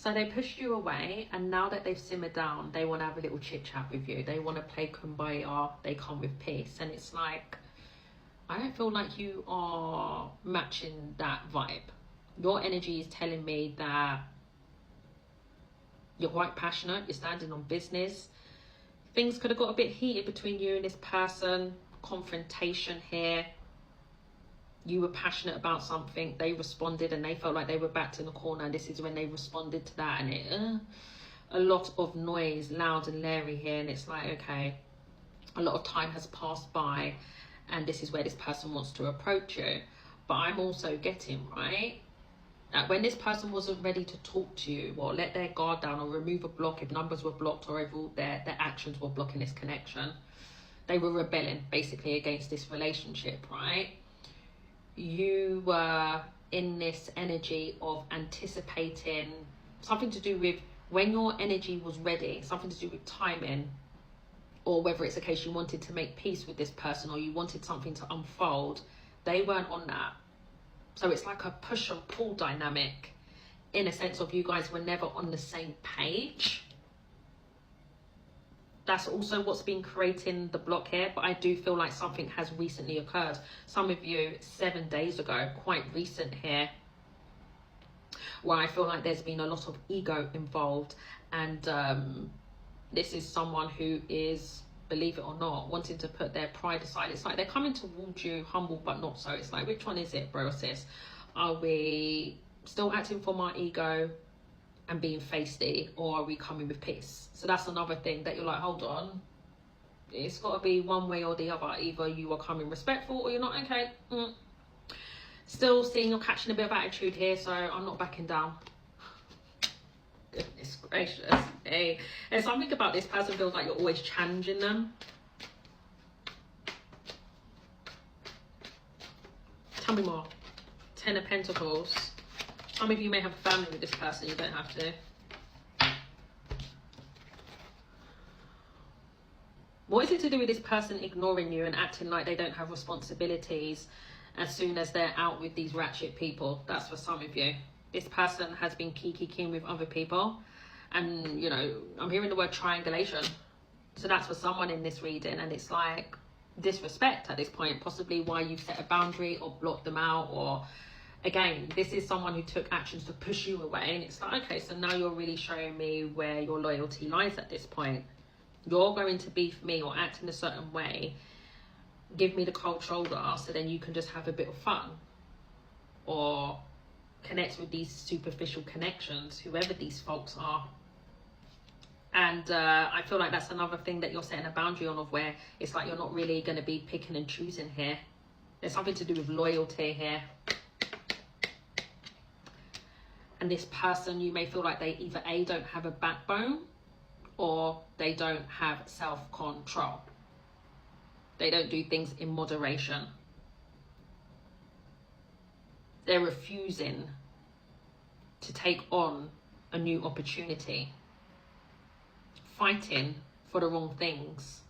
So they pushed you away, and now that they've simmered down, they want to have a little chit chat with you. They want to play kumbaya. They come with peace. And it's like, I don't feel like you are matching that vibe. Your energy is telling me that you're quite passionate. You're standing on business. Things could have got a bit heated between you and this person. Confrontation here. You were passionate about something, they responded, and they felt like they were backed in the corner, and this is when they responded to that, and it a lot of noise, loud and leery here, and it's like, okay, a lot of time has passed by, and this is where this person wants to approach you. But I'm also getting, right, that when this person wasn't ready to talk to you, or let their guard down, or remove a block if numbers were blocked, or if all their actions were blocking this connection, they were rebelling basically against this relationship, right? You were in this energy of anticipating something to do with when your energy was ready, something to do with timing, or whether it's a case you wanted to make peace with this person, or you wanted something to unfold. They weren't on that. So it's like a push and pull dynamic, in a sense of you guys were never on the same page. That's also what's been creating the block here, but I do feel like something has recently occurred. Some of you 7 days ago, quite recent here, where I feel like there's been a lot of ego involved, and this is someone who is, believe it or not, wanting to put their pride aside. It's like they're coming towards you humble but not so. It's like, which one is it, bro or sis? Are we still acting from our ego and being feisty, or are we coming with peace? So that's another thing that you're like, hold on, it's got to be one way or the other. Either you are coming respectful or you're not. Okay. Still seeing you're catching a bit of attitude here, so I'm not backing down. Goodness gracious. Hey, there's something about this person feels like you're always challenging them. Tell me more. 10 of Pentacles. Some of you may have a family with this person, you don't have to. What is it to do with this person ignoring you and acting like they don't have responsibilities as soon as they're out with these ratchet people? That's for some of you. This person has been kiki with other people. And, you know, I'm hearing the word triangulation. So that's for someone in this reading. And it's like disrespect at this point. Possibly why you've set a boundary or blocked them out, or... Again, this is someone who took actions to push you away, and it's like, okay, so now you're really showing me where your loyalty lies at this point. You're going to be for me or act in a certain way, give me the cold shoulder, so then you can just have a bit of fun or connect with these superficial connections, whoever these folks are. And I feel like that's another thing that you're setting a boundary on, of where it's like you're not really going to be picking and choosing here. There's something to do with loyalty here. And this person, you may feel like they either A, don't have a backbone, or they don't have self-control. They don't do things in moderation. They're refusing to take on a new opportunity. Fighting for the wrong things.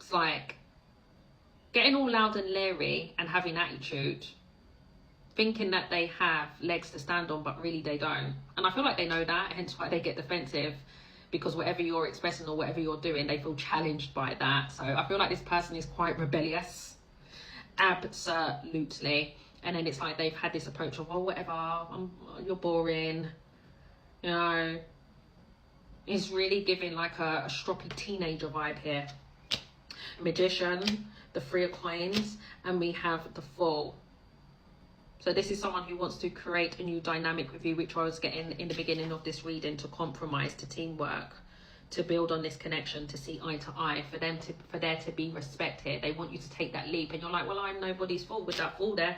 It's like getting all loud and leery and having attitude, thinking that they have legs to stand on, but really they don't. And I feel like they know that, hence why they get defensive, because whatever you're expressing or whatever you're doing, they feel challenged by that. So I feel like this person is quite rebellious. Absolutely. And then it's like they've had this approach of, oh, whatever, you're boring. You know, it's really giving like a stroppy teenager vibe here. Magician, the 3 of Coins, and we have the Fool. So this is someone who wants to create a new dynamic with you, which I was getting in the beginning of this reading, to compromise, to teamwork, to build on this connection, to see eye to eye, for there to be respect here. They want you to take that leap, and you're like, well, I'm nobody's fault with that Fool there.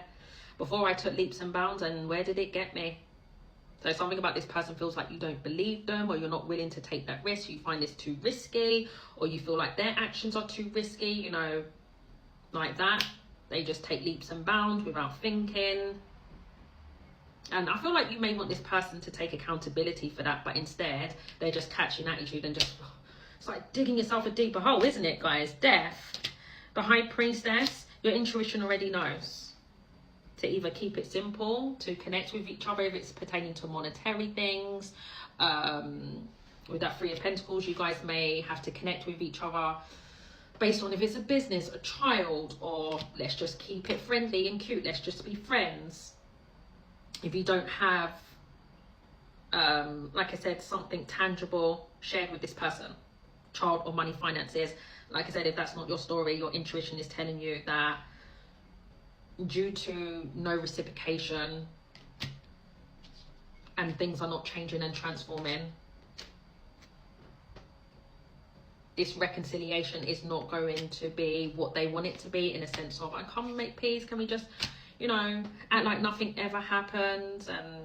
Before I took leaps and bounds, and where did it get me? So something about this person feels like you don't believe them, or you're not willing to take that risk. You find this too risky, or you feel like their actions are too risky, you know, like that. They just take leaps and bounds without thinking. And I feel like you may want this person to take accountability for that, but instead they're just catching attitude and just, it's like digging yourself a deeper hole, isn't it, guys? Death, the High Priestess, your intuition already knows. to either keep it simple, to connect with each other if it's pertaining to monetary things. With that Three of Pentacles, you guys may have to connect with each other based on if it's a business, a child, or let's just keep it friendly and cute, let's just be friends. If you don't have, like I said, something tangible shared with this person, child or money, finances, like I said, if that's not your story, your intuition is telling you that due to no reciprocation and things are not changing and transforming, this reconciliation is not going to be what they want it to be, in a sense of, I come and make peace, can we just, you know, act like nothing ever happened and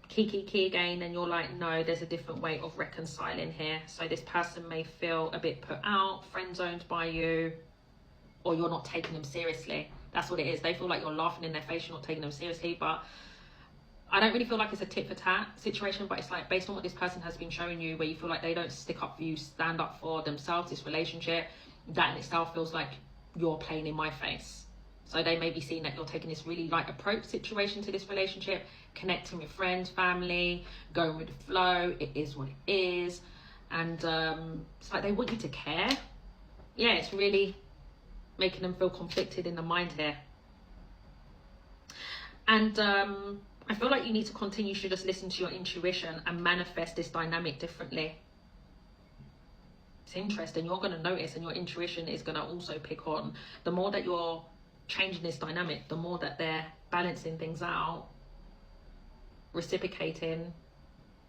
kiki again. And you're like, no, there's a different way of reconciling here. So this person may feel a bit put out, friend zoned by you, or you're not taking them seriously. That's what it is. They feel like you're laughing in their face, you're not taking them seriously. But I don't really feel like it's a tit for tat situation, but it's like based on what this person has been showing you, where you feel like they don't stick up for you, stand up for themselves, this relationship, that in itself feels like you're playing in my face. So they may be seeing that you're taking this really light approach situation to this relationship, connecting with friends, family, going with the flow. It is what it is. And it's like they want you to care. Yeah, it's really making them feel conflicted in the mind here. And I feel like you need to continue to just listen to your intuition and manifest this dynamic differently. It's interesting. You're going to notice, and your intuition is going to also pick on, the more that you're changing this dynamic, the more that they're balancing things out, reciprocating.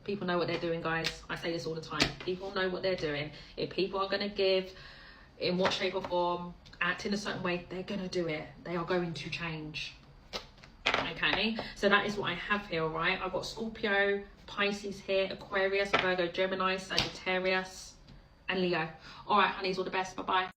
People know what they're doing, guys. I say this all the time. People know what they're doing. If people are going to give, in what shape or form, act in a certain way, they're going to do it. They are going to change. Okay, so that is what I have here, all right? I've got Scorpio, Pisces here, Aquarius, Virgo, Gemini, Sagittarius, and Leo. All right, honeys, all the best. Bye-bye.